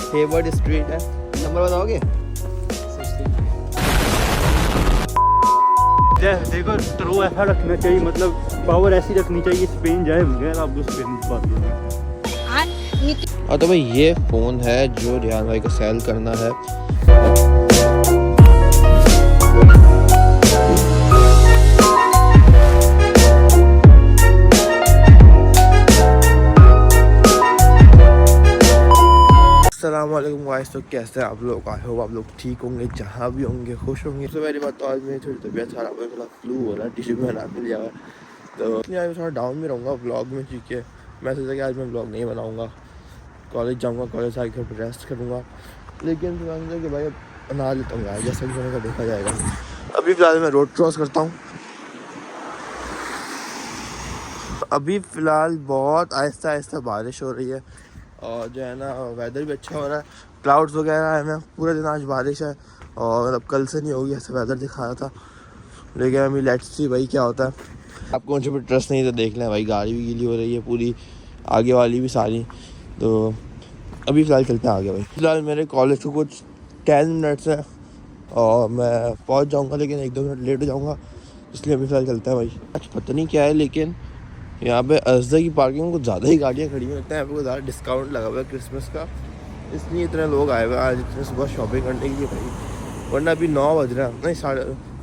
Hayward street है। Number बताओगे? देखो थ्रो ऐसा रखना चाहिए, मतलब पावर ऐसी रखनी चाहिए, स्पेन जाए बगैर आप स्पेन की बात करें। हाँ तो भाई ये फ़ोन है जो रियान भाई को सेल करना है। अस्सलामुअलैकुम गाइस, तो कैसे आप लोग? आई होप आप लोग ठीक होंगे, जहाँ भी होंगे खुश होंगे। तो मेरी बात, तो आज मेरी थोड़ी तबीयत खराब है, थोड़ा फ्लू हो रहा है, टिश्यू में हाथ मिल जाएगा, तो इसलिए आज थोड़ा डाउन में रहूँगा व्लॉग में। क्योंकि मैं सोचा कि आज मैं व्लॉग नहीं बनाऊँगा, कॉलेज जाऊँगा, कॉलेज आके फिर रेस्ट करूँगा। लेकिन फिर मैं सोचा कि भाई बना लेता हूँ यार, जैसा भी होने का देखा जाएगा। अभी फ़िलहाल मैं रोड क्रॉस करता हूँ। अभी फ़िलहाल बहुत आहिस्ता आहिस्ता बारिश हो रही है और जो है ना वेदर भी अच्छा हो रहा है, क्लाउड्स वगैरह है ना, पूरे दिन आज बारिश है और मतलब कल से नहीं होगी ऐसा वेदर दिखा रहा था। लेकिन अभी लेट्स सी भाई क्या होता है। आपको मुझे भी ट्रस्ट नहीं तो देख लें भाई, गाड़ी भी गीली हो रही है पूरी, आगे वाली भी सारी। तो अभी फ़िलहाल चलते हैं आगे भाई। फ़िलहाल मेरे कॉलेज को कुछ 10 मिनट्स है और मैं पहुँच जाऊँगा, लेकिन 1-2 मिनट लेट हो जाऊँगा, इसलिए अभी फ़िलहाल चलते हैं भाई। आज पता नहीं क्या है, लेकिन यहाँ पे अजदा की पार्किंग में कुछ ज़्यादा ही गाड़ियाँ खड़ी हुई लगता है। यहाँ पे कुछ ज़्यादा डिस्काउंट लगा हुआ है क्रिसमस का, इसलिए इतने लोग आए हुए हैं आज इतने सुबह शॉपिंग करने के लिए भाई। वरना अभी 9 बज रहा है, नहीं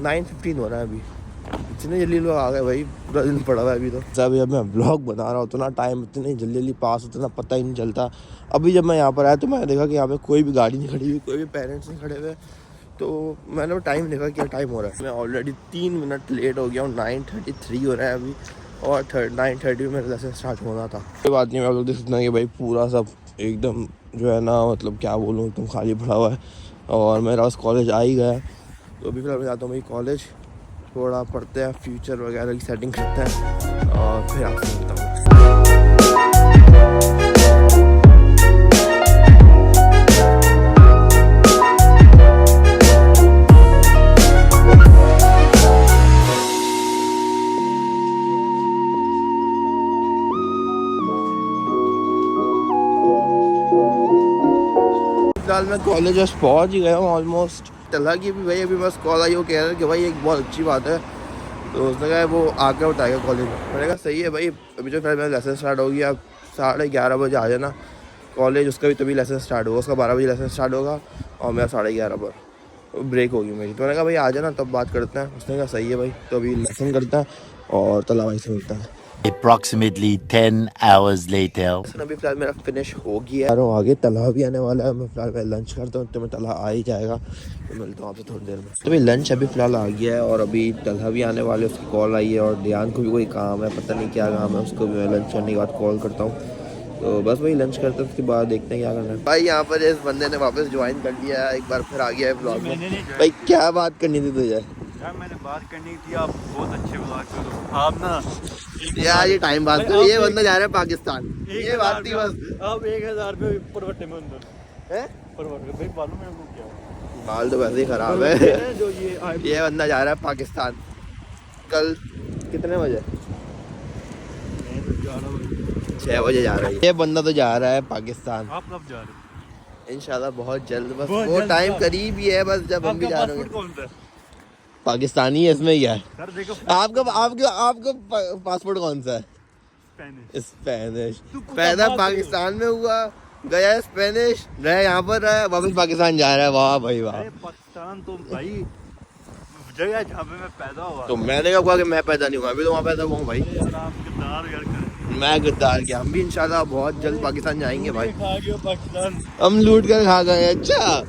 9:15 हो रहा है अभी। इतने जल्दी लोग आ गए भाई, पूरा दिन पड़ा हुआ है अभी। तो जब मैं ब्लॉग बना रहा होता ना, टाइम इतनी जल्दी जल्दी पास होता ना, पता ही नहीं चलता। अभी जब मैं यहाँ पर आया तो मैंने देखा कि यहाँ पे कोई भी गाड़ी नहीं खड़ी हुई, कोई भी पेरेंट्स नहीं खड़े हुए। तो मैंने टाइम देखा क्या टाइम हो रहा है, मैं ऑलरेडी 3 मिनट लेट हो गया हूँ। 9:33 हो रहा है अभी और 9:30 में मेरा लेसन स्टार्ट होना था। कोई बात नहीं, मैं आप लोग देख सकते हैं कि भाई पूरा सब एकदम जो है ना, मतलब क्या बोलूँ, एकदम खाली पड़ा हुआ है और मेरा उस कॉलेज आ ही गया है। तो अभी फिलहाल मैं जाता हूँ भाई कॉलेज, थोड़ा पढ़ते हैं, फ्यूचर वगैरह की सेटिंग करते हैं और फिर आपसे मिलता हूँ। फिलहाल मैं कॉलेज बस पहुँच ही गया हूँ ऑलमोस्ट। तला की भी भाई अभी बस कॉल आई, वो कह रहा है कि भाई एक बहुत अच्छी बात है, तो उसने कहा वो आकर बताएगा कॉलेज में। मैंने कहा सही है भाई, अभी जो फिर मेरा लेसन स्टार्ट हो गया, आप 11:30 बजे आ जाना कॉलेज। उसका भी तभी लेसन स्टार्ट होगा, उसका 12 बजे लेसन स्टार्ट होगा और मेरा 11:30 पर ब्रेक होगी मेरी। तो मैंने कहा भाई आ जाना, तब बात करते हैं। उसने कहा सही है भाई, तो अभी लेसन करते हैं और तला भाई से मिलता है। Approximately 10 hours later. अभी फिलहाल मेरा फिनिश हो गया है, आगे तला भी आने वाला है। मैं फिलहाल मैं लंच करता हूँ, तो मैं तला आ ही जाएगा, तो मिलता हूँ आपसे थोड़ी देर में। तो भाई लंच अभी फिलहाल आ गया है और अभी तला भी आने वाले, उसकी कॉल आई है और डियान को भी कोई काम है, पता नहीं क्या काम है, उसको भी मैं लंच करने के बाद कॉल करता हूँ। तो बस वही लंच करते हैं, उसके बाद देखते हैं क्या करना है। भाई यहाँ पर इस बंदे ने वापस ज्वाइन कर लिया है, एक बार फिर आ गया है ब्लॉग में। भाई क्या बात करनी थी तुझे? यार मैंने बात करनी थी, आप बहुत अच्छे ब्लॉग करो आप ना यार, ये टाइम बात कर, ये बंदा जा रहा है पाकिस्तान, ये बात थी बस। आप 1000 रुपये परवटे में अंदर है परवटे भाई, मालूम है वो क्या बाल तो वैसे ही खराब है। जो ये बंदा जा रहा है पाकिस्तान। कल कितने बजे? 6 बजे जा रहा है ये बंदा, तो जा रहा है पाकिस्तान। आप कब जा रहे हो? इंशाल्लाह बहुत जल्द, बस बहुत वो जल्द टाइम का। करीब ही है, बस जब हम भी जा रहे हैं। कौन सा पाकिस्तानी है, इसमें क्या है? सर देखो, आपका पासपोर्ट कौन सा है? स्पेनिश। पैदा पाकिस्तान में हुआ, गया स्पेनिश, रहा यहाँ पर, रहा वापस पाकिस्तान जा रहा है। वाह भाई वाह। पाकिस्तान तो भाई जगह है जहाँ पे मैं पैदा हुआ। तो मैंने कहा कि मैं पैदा नहीं हुआ, अभी तो वहाँ पैदा हुआ हूँ भाई। मैं गद्दार क्या, हम भी इंशाल्लाह बहुत जल्द पाकिस्तान जाएंगे भाई। पाकिस्तान हम लूट कर खा गए। अच्छा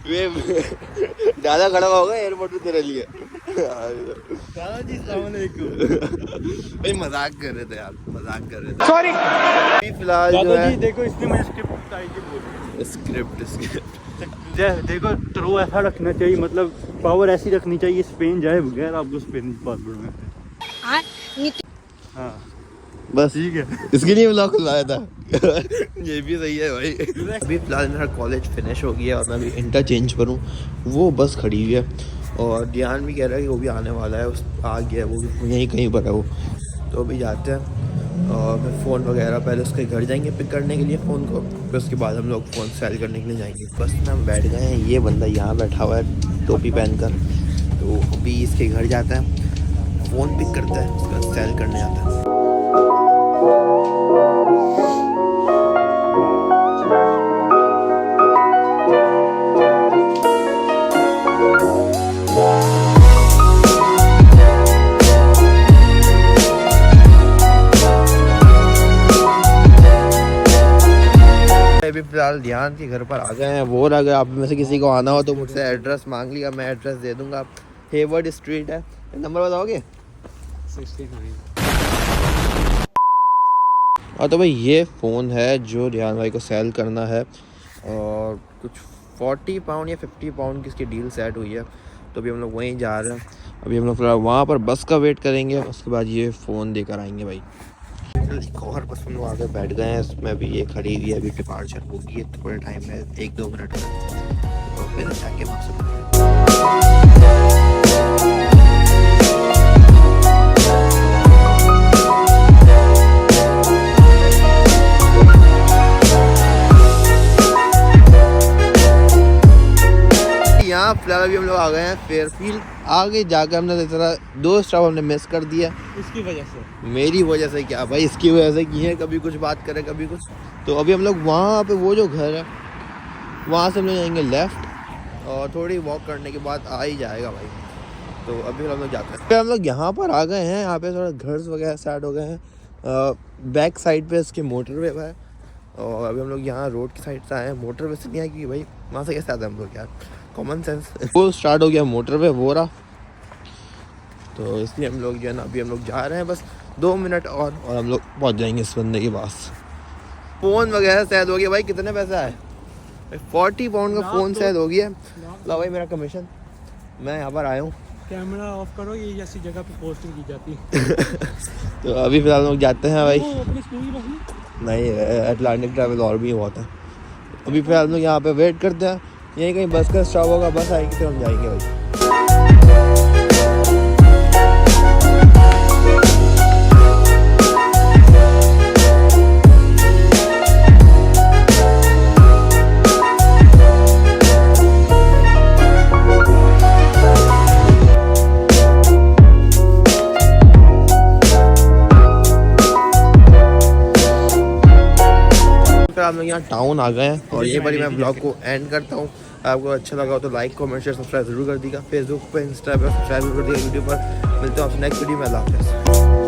वे ज़्यादा खड़ा होगा एयरपोर्ट पे तेरे लिए। जी भाई मजाक कर रहे थे यार, मजाक कर रहे थे, सॉरी। फिलहाल जो है देखो, इसने मुझे स्क्रिप्ट आई थी बोली, स्क्रिप्ट देखो थ्रो ऐसा रखना चाहिए, मतलब पावर ऐसी रखनी चाहिए, स्पेन जाए बगैर आपको स्पेन की पासपोर्ट में। हाँ बस ठीक है, इसके लिए ब्लॉग खुलवाया था। ये भी सही है भाई। अभी फिलहाल मेरा कॉलेज फिनिश हो गया और मैं अभी इंटरचेंज पर हूँ, वो बस खड़ी हुई है और ध्यान भी कह रहा है कि वो भी आने वाला है, उस आ गया, वो भी यहीं कहीं पर है वो। तो अभी जाते हैं और फिर फ़ोन वगैरह पहले उसके घर जाएंगे पिक करने के लिए फ़ोन को, फिर उसके बाद हम लोग फ़ोन सेल करने के लिए जाएंगे। बस में हम बैठ गए हैं, ये बंदा यहाँ बैठा हुआ है टोपी पहनकर, तो अभी इसके घर जाता है, फ़ोन पिक करता है, उसके बाद सेल करने जाता है। अभी फिलहाल ध्यान के घर पर आ गए हैं। वो अगर आप में से किसी को आना हो तो मुझसे एड्रेस मांग लिया, मैं एड्रेस दे दूंगा। हेवर्ड स्ट्रीट है, नंबर बताओगे? 69। और तो भाई ये फ़ोन है जो रियान भाई को सेल करना है, और कुछ 40 पाउंड या 50 पाउंड की इसकी डील सेट हुई है। तो अभी हम लोग वहीं जा रहे हैं। अभी हम लोग फिलहाल वहाँ पर बस का वेट करेंगे, उसके बाद ये फ़ोन देकर आएंगे भाई। एक और बस हम लोग आगे बैठ गए हैं, इसमें अभी ये खड़ी हुई है, अभी डिपार्चर होगी है थोड़े टाइम में, 1-2 मिनट में, तो फिर जाके मकसद। यहाँ फिलहाल अभी हम लोग आ गए हैं फेयरफील्ड। आगे जाकर हमने इतना 2 स्टॉप हमने मिस कर दिया, इसकी वजह से, मेरी वजह से क्या भाई, इसकी वजह से की है, कभी कुछ बात करें कभी कुछ। तो अभी हम लोग वहाँ पे वो जो घर है वहाँ से हम लोग जाएंगे लेफ़्ट, और थोड़ी वॉक करने के बाद आ ही जाएगा भाई। तो अभी हम लोग जाते हैं। फिर हम लोग यहाँ पर आ गए हैं, यहाँ पे थोड़ा घर वगैरह स्टार्ट हो गए हैं। बैक साइड पे इसके मोटरवे है, और अभी हम लोग यहाँ रोड की साइड से आए हैं। मोटरवे से नहीं आए क्योंकि भाई वहाँ से कैसे आते हैं हम लोग यार, कॉमन सेंस। वो स्टार्ट हो गया मोटरवे वो रहा, तो इसलिए हम लोग जो है ना अभी हम लोग जा रहे हैं, बस 2 मिनट और हम लोग पहुंच जाएंगे इस बंदे के पास। फ़ोन वगैरह शायद हो गया भाई। कितने पैसा है? 40 पाउंड का फ़ोन शायद हो गया। ला भाई मेरा कमीशन, मैं यहाँ पर आया हूँ। कैमरा ऑफ करो, ये ऐसी जगह पे पोस्टिंग की जाती है। तो अभी फिलहाल लोग जाते हैं भाई। अपनी स्कूल की बस नहीं, अटलांटिक ट्रैवल और भी हुआ था। अभी फिलहाल लोग यहाँ पे वेट करते हैं, यहीं कहीं बस का स्टॉप होगा, बस आएगी तो हम जाएंगे भाई। हम लोग यहाँ टाउन आ गए हैं, और यहीं पर ही मैं ब्लॉग को एंड करता हूँ। आपको अच्छा लगा हो तो लाइक कमेंट शेयर सब्सक्राइब जरूर कर दीजिएगा। फेसबुक पे, इंस्टा पे सब्सक्राइब कर दीजिएगा, यूट्यूब पर। मिलते हैं आपसे नेक्स्ट वीडियो में। अल्लाह हाफ़िज़।